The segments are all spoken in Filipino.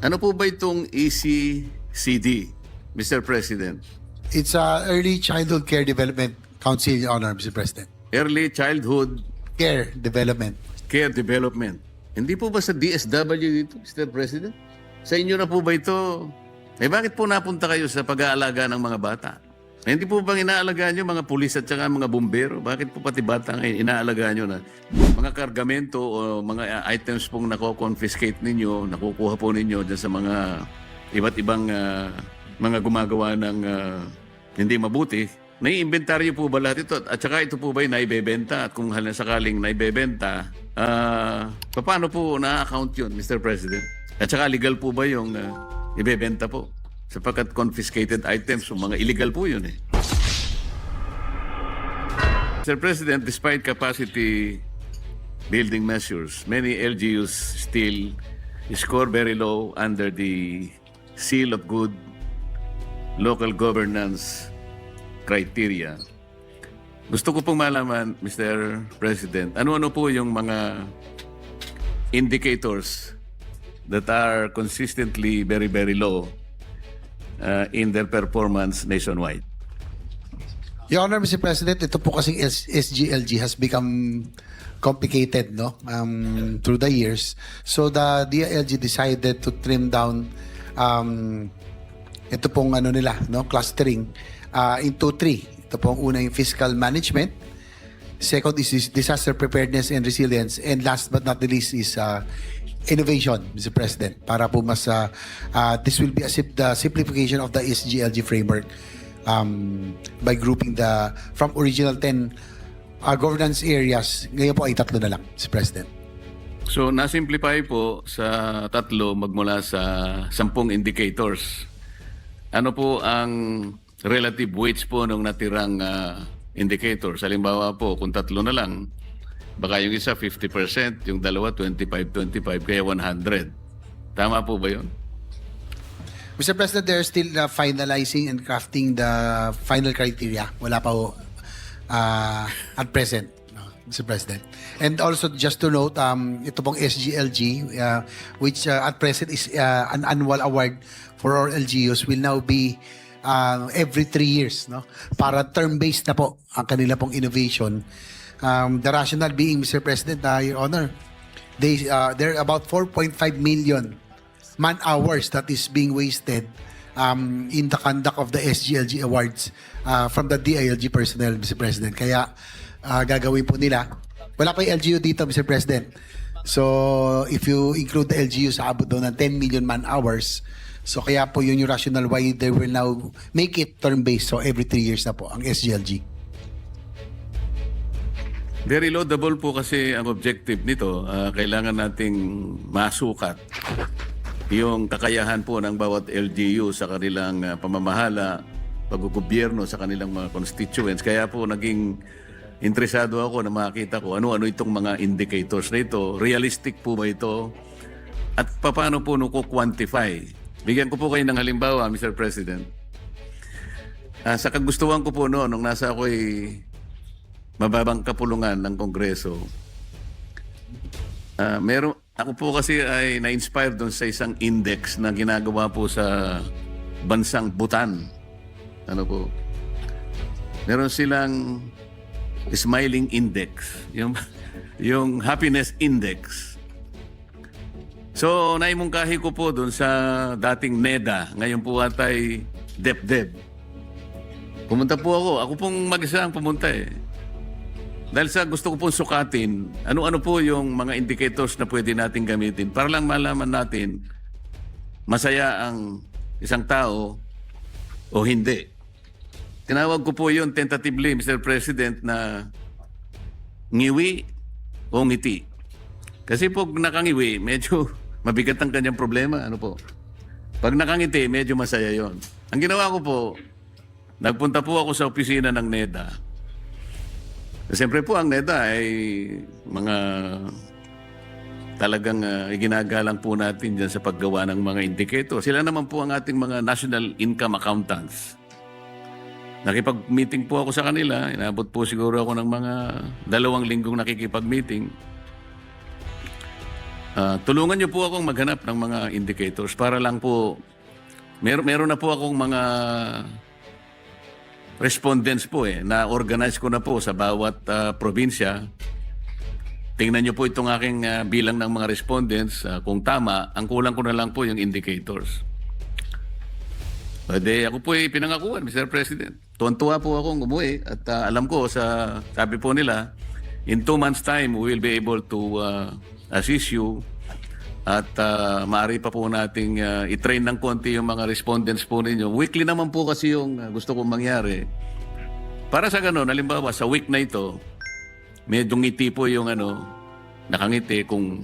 Ano po ba itong ECCD, Mr. President? It's Early Childhood Care Development Council, Your Honor, Mr. President. Early Childhood Care Development. Care Development. Hindi po ba sa DSW dito, Mr. President? Sa inyo na po ba ito? Bakit po napunta kayo sa pag-aalaga ng mga bata? Hindi po bang inaalagaan nyo mga pulis at saka mga bumbero? Bakit po pati bata ngayon inaalagaan nyo na mga kargamento o mga items pong nako-confiscate ninyo, nakukuha po ninyo dyan sa mga iba't ibang mga gumagawa ng hindi mabuti? Nai-inventaryo po ba lahat ito? At saka ito po ba naibebenta? At kung sakaling naibebenta, paano po na-account yun, Mr. President? At saka legal po ba yung ibebenta po? Sapagkat confiscated items, so mga illegal po yun eh. Mr. President, despite capacity building measures, many LGUs still score very low under the seal of good local governance criteria. Gusto ko pong malaman, Mr. President, ano-ano po yung mga indicators that are consistently very, very low in their performance nationwide? Your Honor, Mr. President, ito po kasing SGLG has become complicated, no? Through the years. So the DILG decided to trim down ito pong nila, no? Clustering into three. Ito pong una yung fiscal management. Second is disaster preparedness and resilience. And last but not the least is innovation, Mr. President, para po mas this will be the simplification of the SGLG framework by grouping from original 10 governance areas, ngayon po ay 3 na lang, Mr. President. So, na-simplify po sa 3 magmula sa 10 indicators. Ano po ang relative weights po ng natirang indicators? Halimbawa po, kung 3 na lang, baka yung isa 50%, yung dalawa 25-25, kaya 100. Tama po ba yun? Mr. President, they're still finalizing and crafting the final criteria. Wala pa ho at present, Mr. President. And also, just to note, ito pong SGLG, which at present is an annual award for our LGUs, will now be every 3 years, no? Para term-based na po ang kanila pong innovation. The rationale being, Mr. President, Your Honor, there are about 4.5 million man-hours that is being wasted in the conduct of the SGLG awards from the DILG personnel, Mr. President. Kaya gagawin po nila. Wala pa yung LGU dito, Mr. President. So, if you include the LGU, sa abot daw ng 10 million man-hours. So, kaya po yun yung rationale why they will now make it term-based. So, every 3 years na po ang SGLG. Very laudable po kasi ang objective nito. Kailangan nating masukat yung kakayahan po ng bawat LGU sa kanilang pamamahala, paggobyerno sa kanilang mga constituents. Kaya po naging interesado ako na makita ko ano-ano itong mga indicators na ito. Realistic po ba ito? At paano po quantify? Bigyan ko po kayo ng halimbawa, Mr. President. Sa kagustuhan ko po noon, nung nasa ako'y mababang kapulungan ng Kongreso, ako po kasi ay na-inspire doon sa isang index na ginagawa po sa bansang Bhutan. Ano po? Meron silang smiling index, yung happiness index. So, naimungkahi ko po doon sa dating NEDA, ngayon po atay DepDep. Pumunta po ako. Ako pong mag-isa ang pumunta eh. Dahil sa gusto ko pong sukatin, ano-ano po yung mga indicators na pwede natin gamitin para lang malaman natin masaya ang isang tao o hindi. Tinawag ko po yun tentatively, Mr. President, na ngiwi o ngiti. Kasi pag nakangiwi, medyo mabigat ang kanyang problema. Ano po? Pag nakangiti, medyo masaya yon. Ang ginawa ko po, nagpunta po ako sa opisina ng NEDA. Siyempre po, ang NEDA ay mga talagang ginagalang po natin dyan sa paggawa ng mga indicator. Sila naman po ang ating mga national income accountants. Nakipag-meeting po ako sa kanila. Inabot po siguro ako ng mga 2 linggong nakikipag-meeting. tulungan niyo po akong maghanap ng mga indicators para lang po, meron na po akong mga respondents po na organize ko na po sa bawat probinsya. Tingnan niyo po itong aking bilang ng mga respondents. Kung tama, ang kulang ko na lang po yung indicators. Pwede ako po pinangakuan, Mr. President. Tuwan-tuwa po akong umuwi at alam ko sabi po nila, in 2 months time, we will be able to assist you at maaari pa po nating i-train ng konti yung mga respondents po ninyo. Weekly naman po kasi yung gusto kong mangyari. Para sa ganun, halimbawa sa week na ito, medyo ngiti po yung nakangiti kung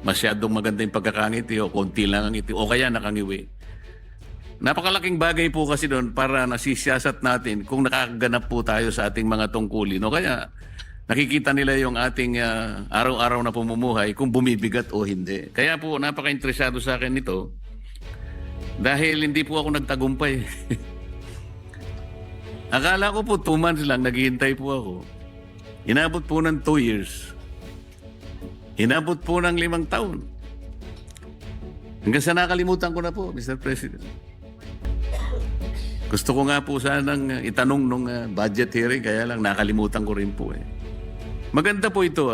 masyadong maganda yung pagkakangiti o konti lang ang ngiti o kaya nakangiwi. Napakalaking bagay po kasi doon para nasisiyasat natin kung nakakaganap po tayo sa ating mga tungkulin. O kaya nakikita nila yung ating araw-araw na pamumuhay kung bumibigat o hindi. Kaya po napaka-interesado sa akin nito dahil hindi po ako nagtagumpay. Akala ko po 2 months lang, naghihintay po ako. Inabot po ng 2 years. Inabot po ng 5 taon. Hanggang sa nakalimutan ko na po, Mr. President. Gusto ko nga po sanang itanong nung budget hearing, kaya lang nakalimutan ko rin po Maganda po ito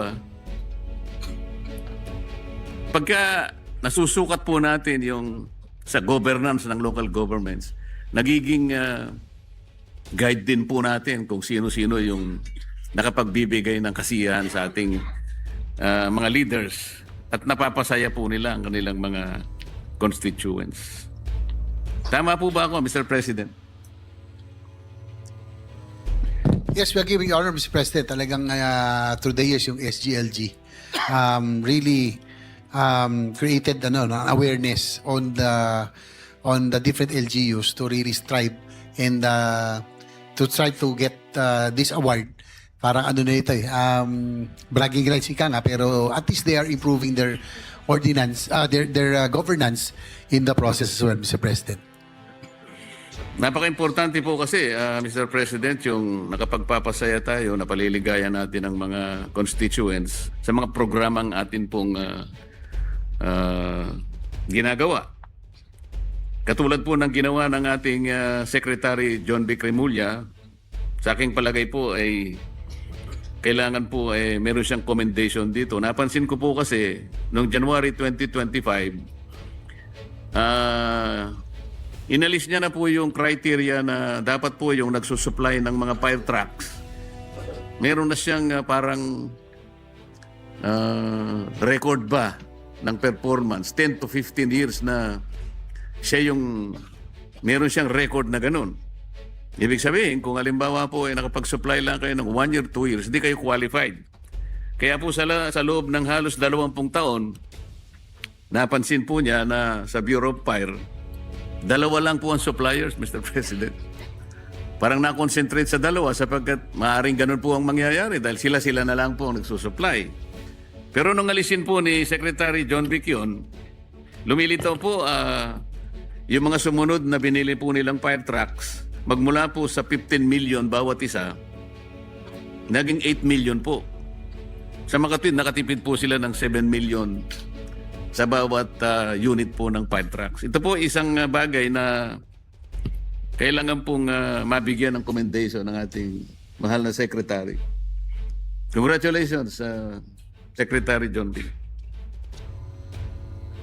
Pagka nasusukat po natin yung sa governance ng local governments, nagiging guide din po natin kung sino-sino yung nakapagbibigay ng kasiyahan sa ating mga leaders at napapasaya po nila ang kanilang mga constituents. Tama po ba ako, Mr. President? Yes, we are giving honor, Mr. President. Talagang through the years, yung SGLG really created an awareness on the different LGUs to really strive and to try to get this award. Parang na ito bragging rights ika nga, pero at least they are improving their ordinance, their governance in the process as well, Mr. President. Napaka-importante po kasi, Mr. President, yung nakapagpapasaya tayo, napaliligayan natin ang mga constituents sa mga programang atin pong ginagawa. Katulad po ng ginawa ng ating Secretary John B. Cremulya, sa aking palagay po ay kailangan po meron siyang commendation dito. Napansin ko po kasi noong January 2025, inalis niya na po yung criteria na dapat po yung nagsusupply ng mga fire trucks. Meron na siyang parang record ba ng performance, 10 to 15 years na siya yung meron siyang record na ganun. Ibig sabihin, kung halimbawa po nakapag-supply lang kayo ng 1 year, 2 years, hindi kayo qualified. Kaya po sa loob ng halos 20 taon, napansin po niya na sa Bureau of Fire, 2 lang po ang suppliers, Mr. President. Parang na-concentrate sa 2 sapagkat maaaring ganun po ang mangyayari dahil sila na lang po ang nagsusupply. Pero nung alisin po ni Secretary John Bicyon, lumilitaw po yung mga sumunod na binili po nilang fire trucks, magmula po sa 15 million bawat isa, naging 8 million po. Sa Makatwid, nakatipid po sila ng 7 million sa bawat unit po ng fire trucks. Ito po isang bagay na kailangan pong mabigyan ng commendation ng ating mahal na Secretary. Congratulations, Secretary John B.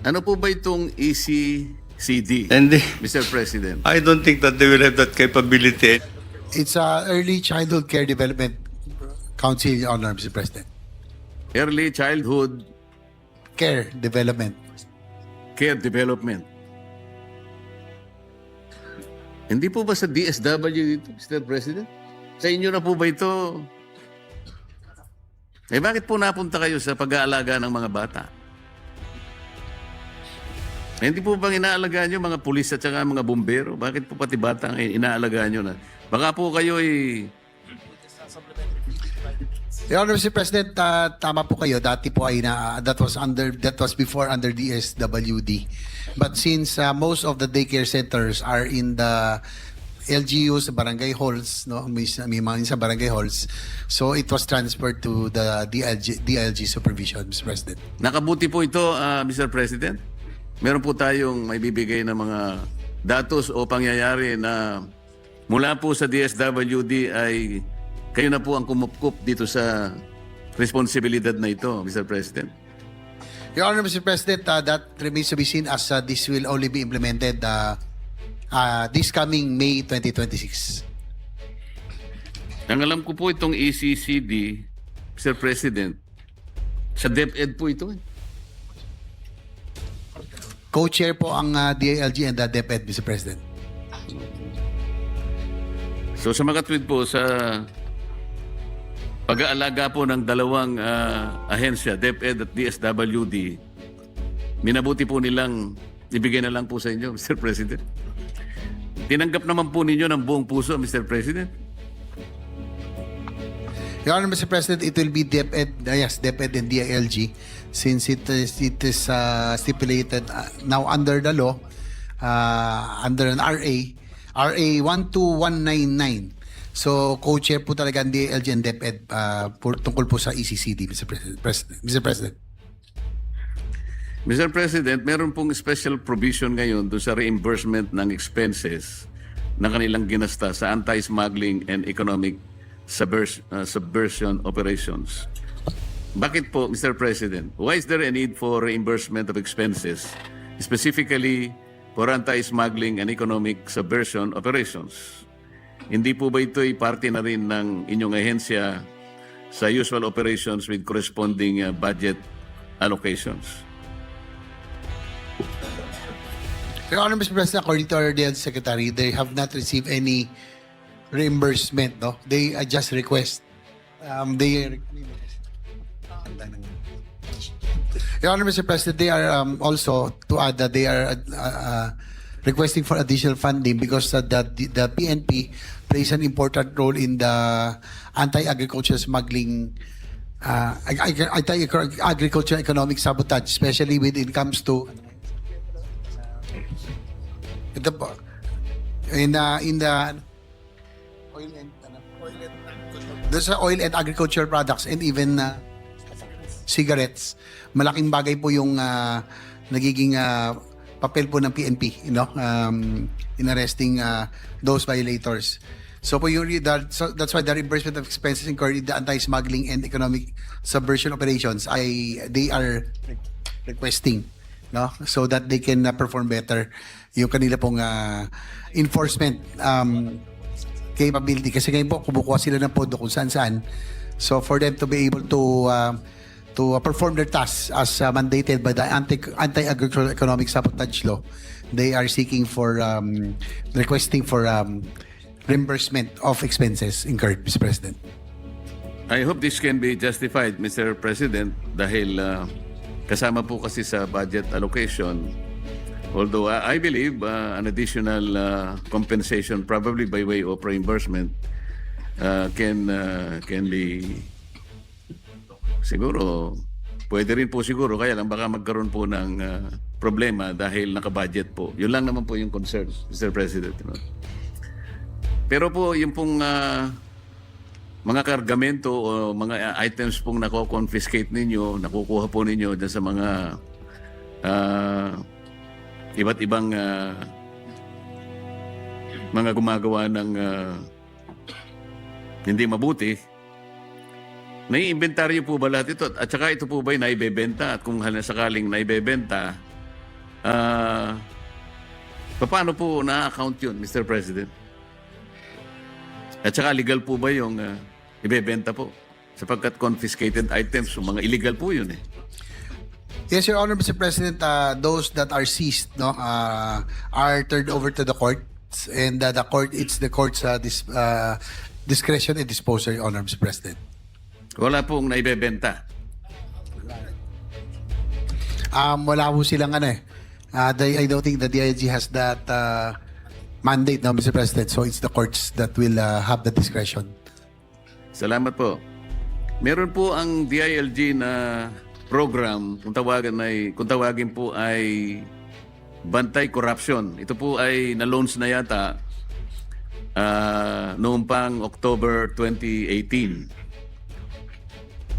Ano po ba itong ECCD, And Mr. President? I don't think that they will have that capability. It's Early Childhood Care Development Council, Your Honor, Mr. President. Early Childhood Care Development. Care Development. Hindi po ba sa DSW dito, Mr. President? Sa inyo na po ba ito? Bakit po napunta kayo sa pag-aalaga ng mga bata? Hindi po bang inaalagaan nyo mga pulis at saka mga bumbero? Bakit po pati bata ang inaalagaan nyo na? Baka po kayo Your Honor, Mr. President, tama po kayo. Dati po ay that was before under DSWD. But since most of the daycare centers are in the LGUs, barangay halls, no? May mga sa barangay halls. So it was transferred to the DILG supervision, Mr. President. Nakabuti po ito, Mr. President. Meron po tayong may bibigay na mga datos o pangyayari na mula po sa DSWD ay kayo na po ang kumupkup dito sa responsibilidad na ito, Mr. President. Your Honor, Mr. President, that remains to be seen as this will only be implemented this coming May 2026. Ang alam ko po itong ECCD, Mr. President, sa DepEd po ito. Co-chair po ang DILG and the DepEd, Mr. President. So sa mga tweet po sa pag-aalaga po ng dalawang ahensya, DepEd at DSWD, minabuti po nilang ibigay na lang po sa inyo, Mr. President. Tinanggap naman po ninyo ng buong puso, Mr. President. Your Honor, Mr. President, it will be DepEd, yes, DepEd and DILG, since it is stipulated now under the law, under an RA 12199. So, co-chair po talaga ang DILG and DepEd tungkol po sa ECCD, Mr. President. Mr. President, meron pong special provision ngayon doon sa reimbursement ng expenses na kanilang ginasta sa anti-smuggling and economic subversion operations. Bakit po, Mr. President? Why is there a need for reimbursement of expenses, specifically for anti-smuggling and economic subversion operations? Hindi po ba ito'y parte na rin ng inyong ahensya sa usual operations with corresponding budget allocations? Your Honor, Mr. President, according to our DILG Secretary, they have not received any reimbursement, no? They just request. Your Honor, Mr. President, they are also, to add that they are requesting for additional funding because the PNP plays an important role in the anti-agriculture smuggling, anti-agriculture economic sabotage, especially when it comes to in the oil and agricultural products and even cigarettes. Malaking bagay po yung nagiging papel po ng PNP, you know, in arresting those violators. So po that's why the reimbursement of expenses incurred in the anti-smuggling and economic subversion operations they are requesting, no, so that they can perform better yung kanila pong enforcement capability. Kasi ngayon po kumukuha sila ng pondo kung saan-saan. So for them to be able to perform their tasks as mandated by the anti-agricultural economic sabotage law, they are seeking for requesting for reimbursement of expenses incurred, Mr. President. I hope this can be justified, Mr. President, dahil kasama po kasi sa budget allocation. Although I believe an additional compensation, probably by way of reimbursement, can be siguro, pwede rin po siguro, kaya lang baka magkaroon po ng problema dahil naka-budget po. Yun lang naman po yung concern, Mr. President. You know? Pero po, yung pong mga kargamento o mga items pong nako-confiscate ninyo, nakukuha po ninyo dyan sa mga iba't ibang mga gumagawa ng hindi mabuti, nai-inventaryo po ba lahat ito? At saka ito po ba'y naibebenta? At kung sakaling naibebenta, paano po na-account yun, Mr. President? At saka legal po ba yung ibebenta po? Sapagkat confiscated items, so mga illegal po yun eh. Yes, Your Honor, Mr. President, those that are seized, no, are turned over to the courts, and the court, it's the court's discretion and disposal, Your Honor, Mr. President. Wala pong naibebenta. Wala po silang I don't think the DIG has that mandate now, Mr. President. So it's the courts that will have the discretion. Salamat po. Meron po ang DILG na program, kung tawagin po ay Bantay Corruption. Ito po ay na-launch na yata noong pang October 2018.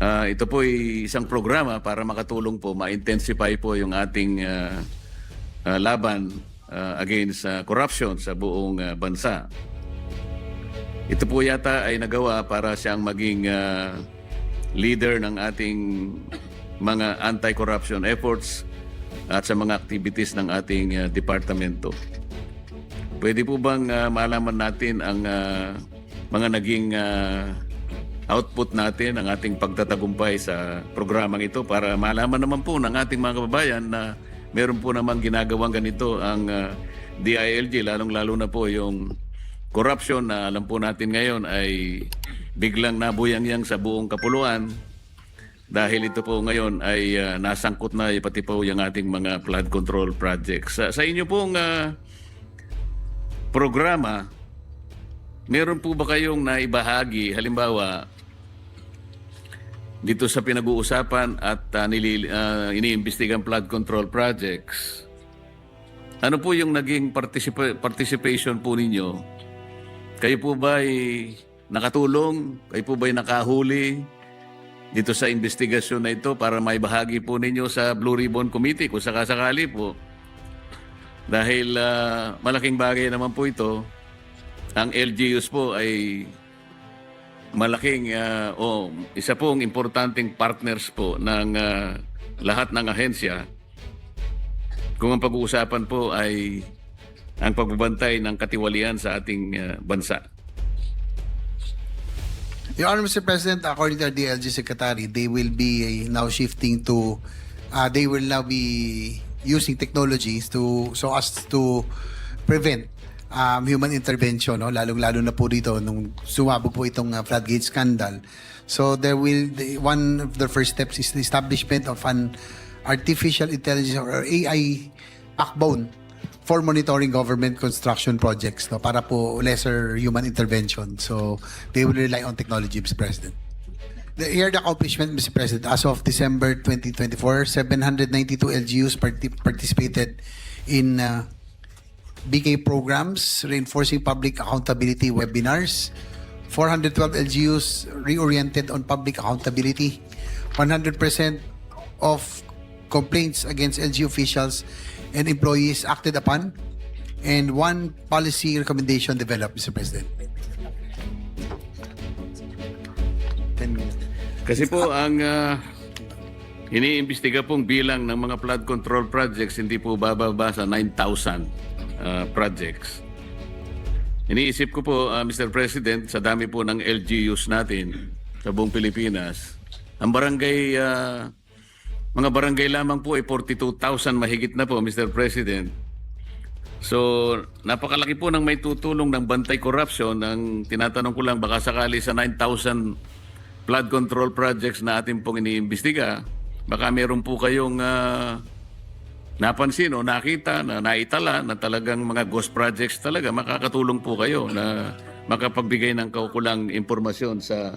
Ito po ay isang programa para makatulong po, ma-intensify po yung ating laban against corruption sa buong bansa. Ito po yata ay nagawa para siyang maging leader ng ating mga anti-corruption efforts at sa mga activities ng ating departamento. Pwede po bang malaman natin ang mga naging output natin, ang ating pagtatagumpay sa programang ito para malaman naman po ng ating mga kababayan na meron po namang ginagawang ganito ang DILG, lalong-lalo na po yung corruption na alam po natin ngayon ay biglang nabuyangyang sa buong kapuluan dahil ito po ngayon ay nasangkot na pati po yung ating mga flood control projects. Sa inyo pong programa, meron po ba kayong naibahagi, halimbawa, dito sa pinag-uusapan at iniimbestigang flood control projects, ano po yung naging participation po ninyo? Kayo po ba ay nakatulong? Kayo po ba ay nakahuli dito sa investigasyon na ito para maibahagi po ninyo sa Blue Ribbon Committee kung sakasakali po? Dahil malaking bagay naman po ito. Ang LGUs po ay malaking isa pong importanteng partners po ng lahat ng ahensya kung ang pag-uusapan po ay ang pagbabantay ng katiwalian sa ating bansa. Your Honor, Mr. President, according to our DLG Secretary, they will be now shifting to, they will now be using technologies so as to prevent human intervention, no? Lalong-lalo na po dito nung sumabog po itong floodgate scandal. So one of the first steps is the establishment of an artificial intelligence or AI backbone for monitoring government construction projects, no? Para po lesser human intervention. So they will rely on technology, Mr. President. Here the accomplishment, Mr. President, as of December 2024, 792 LGUs participated in BK programs, reinforcing public accountability webinars, 412 LGUs reoriented on public accountability, 100% of complaints against LGU officials and employees acted upon, and one policy recommendation developed, Mr. President. 10 minutes. Kasi po ang iniimbestiga pong bilang ng mga flood control projects hindi po bababa sa 9,000 projects. Iniisip ko po, Mr. President, sa dami po ng LGUs natin sa buong Pilipinas, ang barangay, mga barangay lamang po ay 42,000 mahigit na po, Mr. President. So, napakalaki po ng may tutulong ng bantay corruption. Ang tinatanong ko lang, baka sakali sa 9,000 flood control projects na atin pong iniimbestiga, baka meron po kayong napansin o nakita na naitala na talagang mga ghost projects talaga, makakatulong po kayo na makapagbigay ng kaukulang impormasyon sa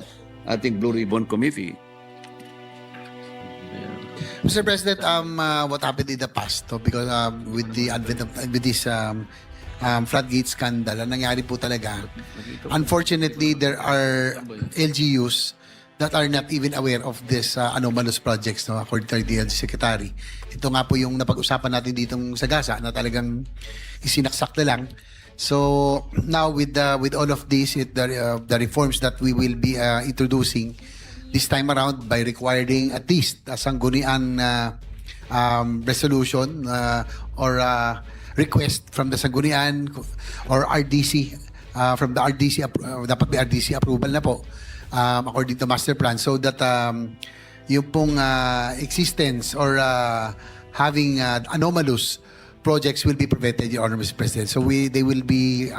ating Blue Ribbon Committee. Mr. President, what happened in the past, no? Because with the advent of with this floodgate scandal, ang nangyari po talaga, unfortunately, there are LGUs that are not even aware of this anomalous projects, no, according to the DLG Secretary. Ito nga po yung napag-usapan natin ditong sa Gasa na talagang isinaksak na lang. So now with all of this, the reforms that we will be introducing this time around by requiring at least a sanggunian resolution or request from the sanggunian or RDC, from the RDC, dapat may RDC approval na po. According to master plan, so that yung pong existence or having anomalous projects will be prevented, Your Honor, Mr. President. So we will be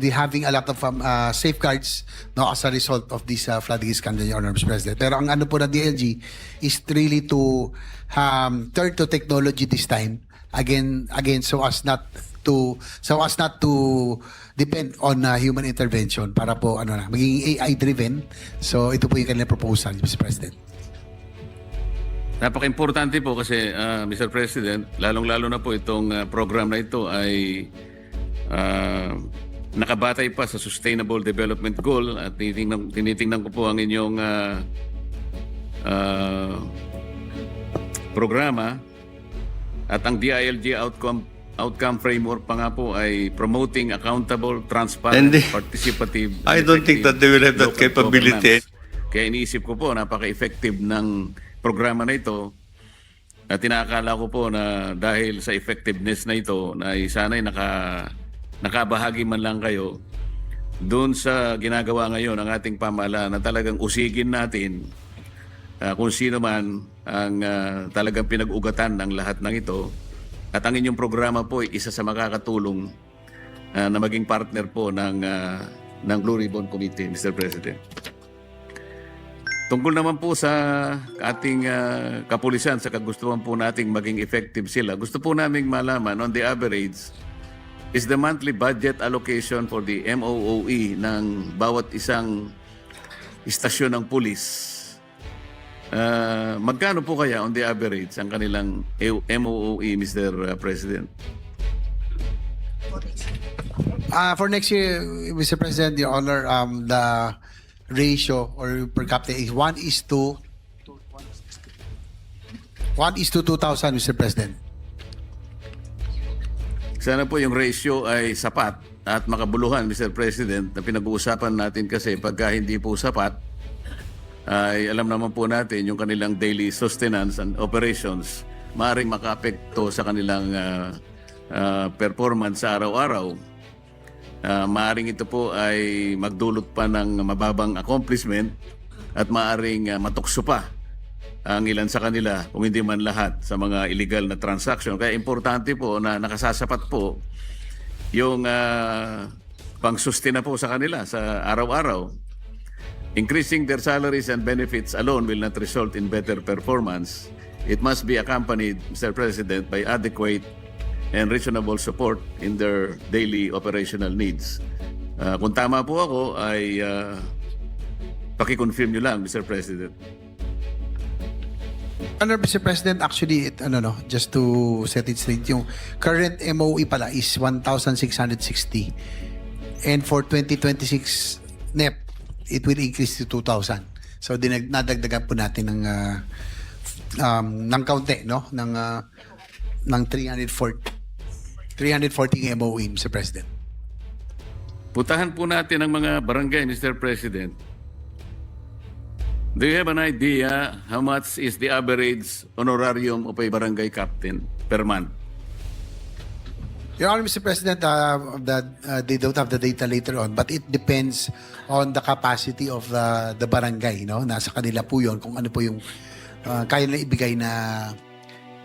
having a lot of safeguards, no, as a result of this floodgate scandal, Your Honor, Mr. President. Pero ang ano po ng DLG is really to turn to technology this time again so as not to depend on human intervention para po maging AI driven. So ito po yung kanilang proposal, Mr. President. Napaka-importante po kasi Mr. President, lalong-lalo na po itong program na ito ay nakabatay pa sa Sustainable Development Goal at tinitingnan ko po ang inyong programa at ang DILG outcome framework pa nga po ay promoting accountable, transparent, Hindi. participative, I don't think that they will have that local capability. governance. Kaya iniisip ko po, napaka-effective ng programa na ito. At tinakala ko po na dahil sa effectiveness na ito, na sana'y nakabahagi man lang kayo doon sa ginagawa ngayon ng ating pamahalaan na talagang usigin natin kung sino man ang talagang pinag-ugatan ng lahat ng ito. At ang inyong programa po ay isa sa makakatulong na maging partner po ng Blue Ribbon Committee, Mr. President. Tungkol naman po sa ating kapulisan, sa kagustuhan po nating maging effective sila, gusto po naming malaman, on the average, is the monthly budget allocation for the MOOE ng bawat isang istasyon ng pulis. Magkano po kaya on the average ang kanilang MOOE, Mr. President? For next year, Mr. President, Your Honor, the ratio or per capita is 1:2,000, Mr. President. Sana po yung ratio ay sapat at makabuluhan, Mr. President, na pinag-uusapan natin kasi pagka hindi po sapat, ay alam naman po natin yung kanilang daily sustenance and operations maaaring makaapekto sa kanilang performance sa araw-araw. Maaaring ito po ay magdulot pa ng mababang accomplishment at maaaring matukso pa ang ilan sa kanila, kung hindi man lahat, sa mga illegal na transaction. Kaya importante po na nakasasapat po yung pang-sustain po sa kanila sa araw-araw. Increasing their salaries and benefits alone will not result in better performance. It must be accompanied, Mr. President, by adequate and reasonable support in their daily operational needs. Kung tama po ako, ay paki-confirm nyo lang, Mr. President. Mr. President, actually, just to set it straight, yung current MOE pala is 1,660. And for 2026 NEP, it will increase to 2,000. So, nadagdagan po natin ng kaunti, no? Ng 340 MOE, Mr. President. Putahan po natin ang mga barangay, Mr. President. Do you have an idea how much is the average honorarium of a barangay captain per month? Your Honor, Mr. President, they don't have the data later on, but it depends on the capacity of the barangay, no? Nasa kanila po yun kung ano po yung kaya na ibigay na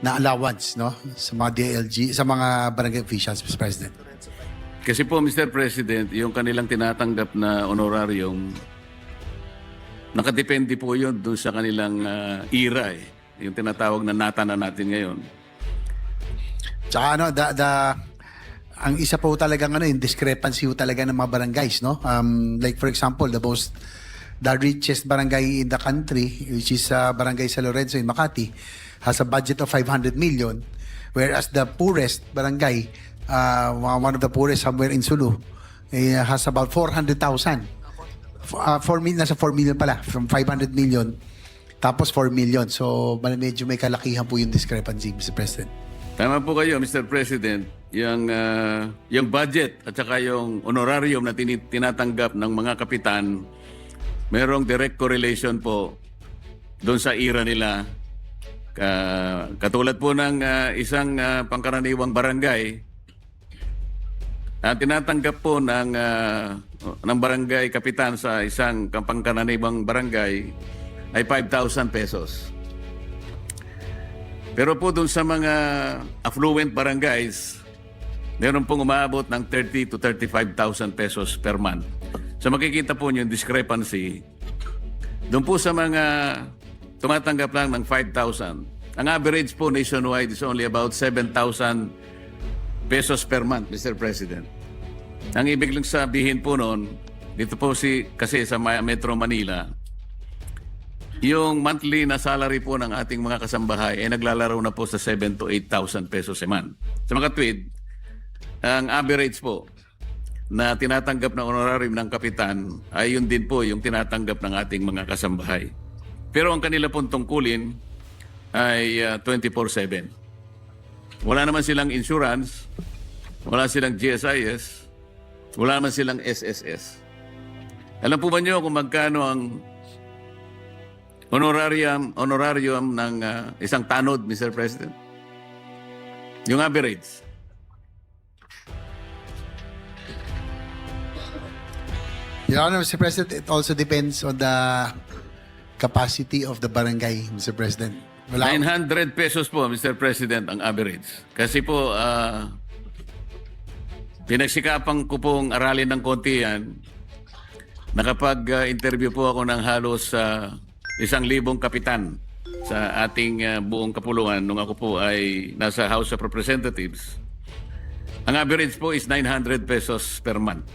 allowance, no? Sa mga DILG, sa mga barangay officials, Mr. President. Kasi po, Mr. President, yung kanilang tinatanggap na honorarium, nakadepende po yun doon sa kanilang era, yung tinatawag na nata na natin ngayon. Tsaka ang isa po talagang yung discrepancy po talaga ng mga barangays, no? Like for example, the richest barangay in the country, which is Barangay San Lorenzo in Makati, has a budget of 500 million, whereas the poorest barangay, one of the poorest somewhere in Sulu, has about 400,000. 4 million, nasa 4 million pala, from 500 million, tapos 4 million. So, medyo may kalakihan po yung discrepancy, Mr. President. Tama po kayo, Mr. President. Yung budget at saka yung honorarium na tinatanggap ng mga kapitan, merong direct correlation po doon sa era nila. Katulad po ng isang pangkaraniwang barangay, tinatanggap po ng barangay kapitan sa isang pangkaraniwang barangay ay 5,000 pesos. Pero po doon sa mga affluent barangays, meron pong umaabot ng 30,000 to 35,000 pesos per month. So makikita po niyo yung discrepancy. Doon po sa mga tumatanggap lang ng 5,000, ang average po nationwide is only about 7,000 pesos per month, Mr. President. Ang ibig lang sabihin po noon, dito po kasi sa Metro Manila, yung monthly na salary po ng ating mga kasambahay ay naglalaro na po sa 7,000 to 8,000 pesos a month. Sa mga tweet, ang average po na tinatanggap na honorarium ng kapitan ay yun din po yung tinatanggap ng ating mga kasambahay. Pero ang kanila pong tungkulin ay 24/7. Wala naman silang insurance, wala silang GSIS, wala naman silang SSS. Alam po ba niyo kung magkano ang honorarium ng isang tanod, Mr. President? Yung average. Your Honor, Mr. President, it also depends on the capacity of the barangay, Mr. President. Wala, 900 pesos po, Mr. President, ang average. Kasi po, pinagsikapan ko pong aralin ng konti yan. Nakapag-interview po ako ng halos 1,000 kapitan sa ating buong kapuluan nung ako po ay nasa House of Representatives. Ang average po is 900 pesos per month.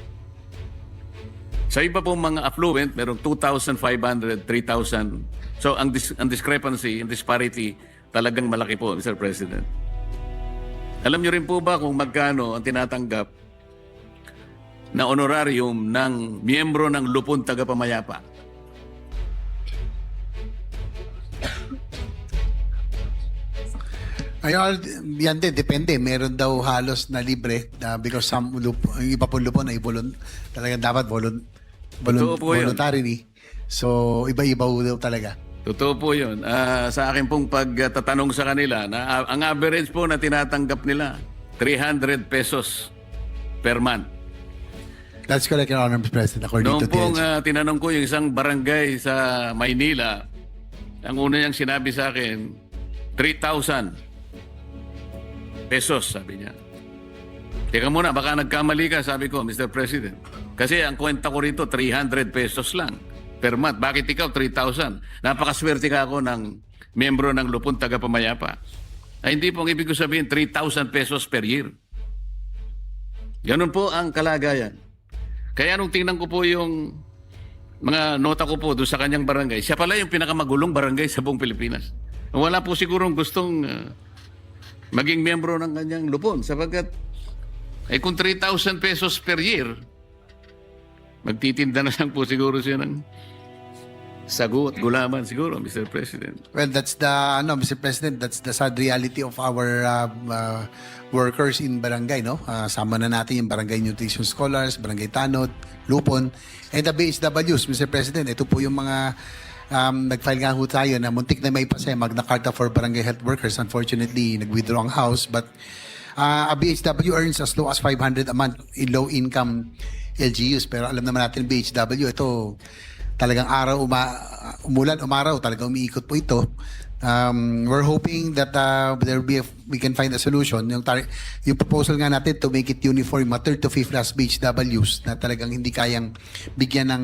Sa iba pong mga affluent, merong 2,500, 3,000. So ang discrepancy, ang disparity, talagang malaki po, Mr. President. Alam niyo rin po ba kung magkano ang tinatanggap na honorarium ng miyembro ng Lupon Tagapamayapa? Ayun, yan din, depende. Meron daw halos na libre because some yung iba po lupon ay talagang dapat Totoo po yun. voluntarily. So, iba-iba po daw talaga. Totoo po yun. Sa akin pong pagtatanong sa kanila, na, ang average po na tinatanggap nila, 300 pesos per month. That's correct, Your Honor, Mr. President, according Noong to pong TLC. tinanong ko yung isang barangay sa Maynila, ang una niyang sinabi sa akin, 3,000 pesos, sabi niya. Teka muna, baka nagkamali ka, sabi ko, Mr. President. Kasi ang kwenta ko rito, 300 pesos lang per month. Bakit ikaw 3,000? Napakaswerte ka ako ng miyembro ng Lupon Tagapamayapa. Ay hindi pong ibig ko sabihin 3,000 pesos per year. Ganun po ang kalagayan. Kaya nung tingnan ko po yung mga nota ko po doon sa kanyang barangay, siya pala yung pinakamagulong barangay sa buong Pilipinas. Wala po sigurong gustong maging miyembro ng kanyang Lupon sapagkat kung 3,000 pesos per year, magtitinda na lang po siguro siya ng sago at gulaman siguro, Mr. President. Well, that's Mr. President, that's the sad reality of our workers in barangay, no? Sama na natin yung barangay nutrition scholars, barangay tanod, lupon, and the BHWs, Mr. President. Ito po yung mga nag-file nga ho tayo na muntik na may pasaya, Magna Carta for Barangay Health Workers. Unfortunately, nag-withdraw ang house, but a BHW earns as low as 500 a month in low-income LGUs. Pero alam naman natin, BHW, ito talagang umulan, umaraw, talagang umiikot po ito. We're hoping that we can find a solution. Yung proposal nga natin to make it uniform, 3rd to 5th class BHWs na talagang hindi kayang bigyan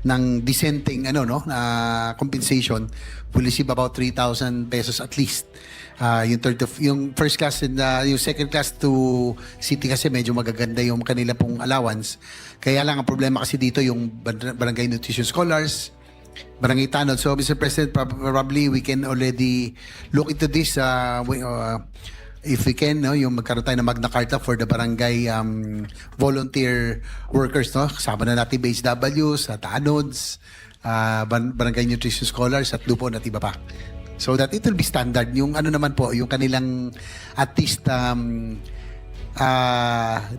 ng dissenting compensation will receive about 3,000 pesos at least. Yung first class and yung second class to city kasi medyo magaganda yung kanila pong allowance. Kaya lang ang problema kasi dito yung barangay nutrition scholars, barangay tanod. So Mr. President, probably we can already look into this if we can, no, yung magkaroon tayo ng Magna Carta for the barangay volunteer workers, no? Kasama na natin BHWs, tanods, barangay nutrition scholars at lupon at iba pa. So that it will be standard. Yung naman po, yung kanilang at least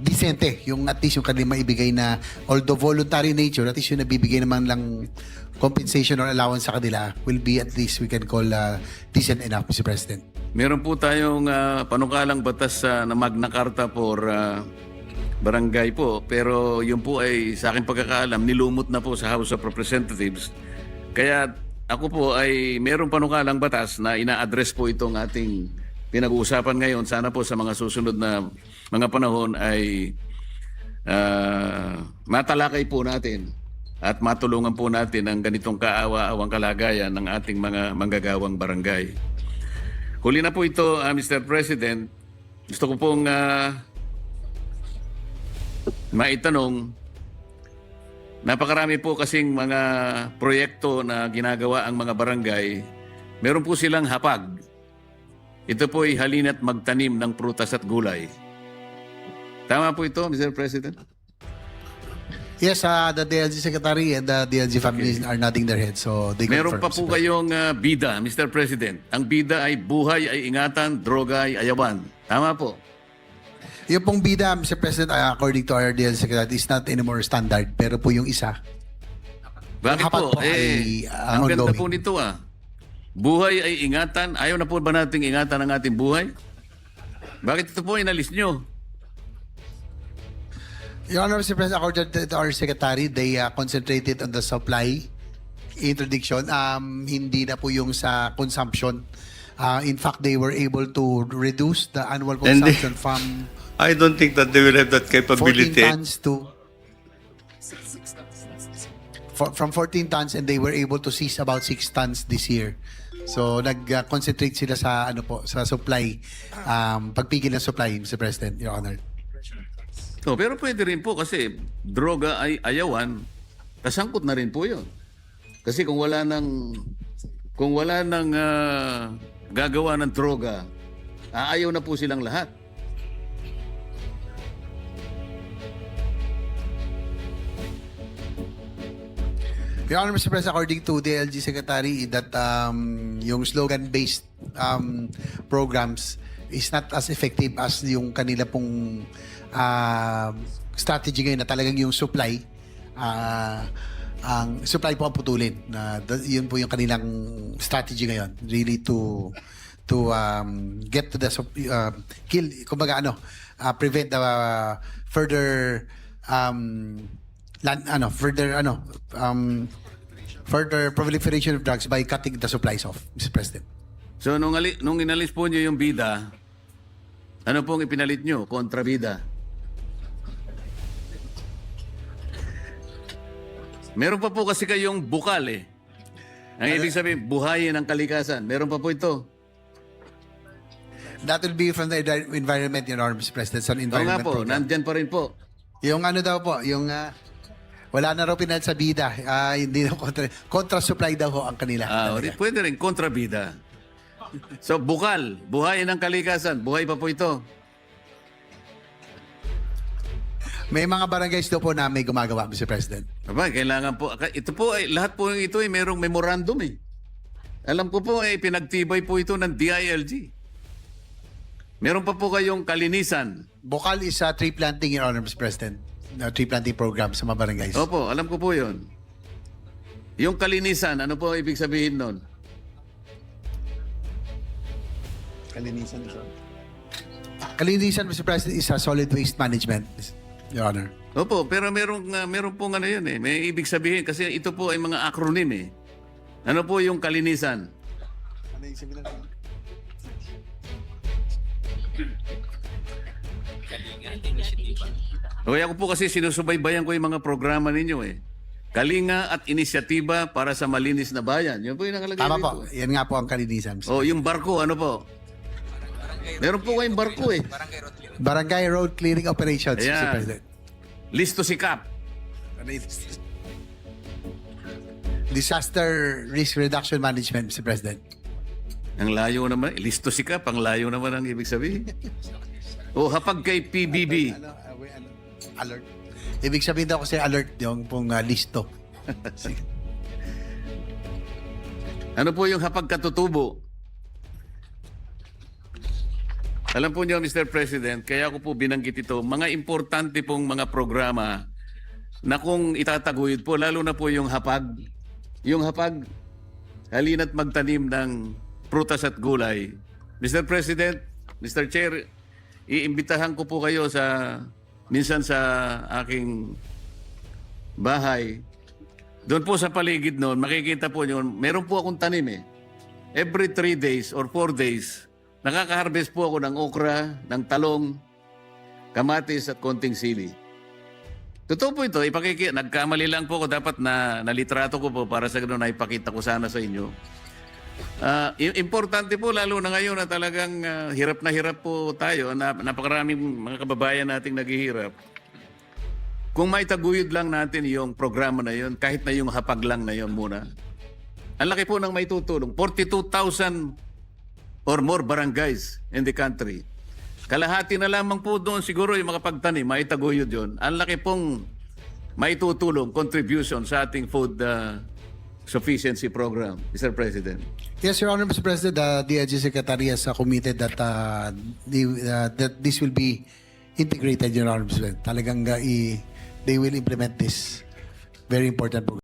decente, yung at least yung kanilang maibigay na, although voluntary nature, at least yung nabibigay naman lang compensation or allowance sa kanila will be at least we can call decent enough, Mr. President. Meron po tayong panukalang batas na Magna Carta for barangay po, pero yun po ay sa aking pagkakaalam nilumot na po sa House of Representatives. Kaya ako po ay merong panukalang batas na ina-address po itong ating pinag-uusapan ngayon. Sana po sa mga susunod na mga panahon ay matalakay po natin at matulungan po natin ang ganitong kaawa-awang kalagayan ng ating mga manggagawang barangay. Huli na po ito, Mr. President. Gusto ko pong maitanong, napakarami po kasing mga proyekto na ginagawa ang mga barangay. Meron po silang hapag. Ito po ay halina't magtanim ng prutas at gulay. Tama po ito, Mr. President? Yes, the DLG Secretary and the DLG family are nodding their heads. So they Meron confirm, pa po Mr. President. kayong bida, Mr. President. Ang bida ay buhay ay ingatan, droga ay ayawan. Tama po. Yung pong bida, Mr. President, according to our DLG Secretary, is not anymore standard. Pero po yung isa, Bakit Hapat po? po ay, Ang ganda ongoing. po nito Buhay ay ingatan. Ayaw na po ba nating ingatan ang ating buhay? Bakit ito po inalis nyo? Your Honor, Mr. President, according to our Secretary, they concentrated on the supply interdiction. Hindi na po yung sa consumption. In fact, they were able to reduce the annual And they- consumption from I don't think that they will have that 14 capability. tons to from 14 tons, and they were able to seize about 6 tons this year. So nag-concentrate sila sa sa supply, pagpigil ng supply, Mr. President, Your Honor. Pero pwede rin po kasi droga ay ayawan, kasangkot na rin po yun. Kasi kung wala nang gagawa ng droga, aayaw na po silang lahat. Your Honor, Mr. President, according to the LG Secretary, that yung slogan-based programs is not as effective as yung kanila pong strategy ngayon na talagang yung supply, ang supply po ang putulin. Yun po yung kanilang strategy ngayon, really to get to the kill, kumbaga prevent the further further proliferation of drugs by cutting the supplies off, Mr. President. So nung inalis po nyo yung bida, ano pong ipinalit nyo? Kontrabida. Meron pa po kasi kayong bukal Ang ibig sabihin, buhayin ang kalikasan. Meron pa po ito. That will be from the environment, Your Honor, Mr. President, sa Oo nga environment po, program. nandyan pa rin po. Yung daw po, yung wala na raw pinal sa bida, hindi na contra supply daw ho ang kanila. Talaga. Pwede rin kontrabida. So bukal, buhayin ang kalikasan. Buhay pa po ito. May mga barangays daw po na may gumagawa, Mr. President. Aba, kailangan po. Ito po, lahat po ito ay merong memorandum Alam ko po, pinagtibay po ito ng DILG. Meron pa po kayong kalinisan. Bukal is tree planting, Your Honor, Mr. President. Tree planting program sa mga barangays. Opo, alam ko po yun. Yung kalinisan, ano po ibig sabihin nun? Kalinisan, Mr. President, is solid waste management, Your Honor. Opo, pero meron pong yun May ibig sabihin kasi ito po ay mga acronym Ano po yung kalinisan? Ako po kasi sinusubaybayan ko yung mga programa ninyo Kalinga at inisyatiba para sa malinis na bayan. Yun po yung nakalagay Tama dito. po. Yan nga po ang kalinisan, Mr. Yung barko, ano po? Meron po kayong barko Barangay Road Clearing Operations, Mr. Ayan. President. Listo sikap. Disaster Risk Reduction Management, Mr. President. Ang layo naman. Listo sikap. Ang layo naman ang ibig sabihin. Hapag kay PBB. Alert. Ibig sabihin daw kasi alert yung pong listo. Ano po yung hapag katutubo? Alam po niyo, Mr. President, kaya ko po binanggit ito, mga importante pong mga programa na kung itataguyod po, lalo na po yung hapag. Yung hapag, halina't magtanim ng prutas at gulay. Mr. President, Mr. Chair, iimbitahan ko po kayo minsan sa aking bahay. Doon po sa paligid noon, makikita po nyo, meron po akong tanim Every 3 days or 4 days, nakaka-harvest po ako ng okra, ng talong, kamatis at konting sili. Totoo po ito, nagkamali lang po ako, dapat na nalitrato ko po para sa ganoon na ipakita ko sana sa inyo. Importante po lalo na ngayon na talagang hirap na hirap po tayo, napakaraming mga kababayan nating naghihirap. Kung maitaguyod lang natin yung programa na yun, kahit na yung hapag lang na yun muna, ang laki po ng maitutulong. 42,000 or more barangays in the country. Kalahati na lamang po doon siguro yung makapagtanim, maitaguyod yun. Ang laki pong maitutulong, contribution sa ating food sufficiency program, Mr. President? Yes, Your Honor, Mr. President, the DIG Secretary has committed that that this will be integrated, Your Honor, Mr. President. Talagang they will implement this very important program.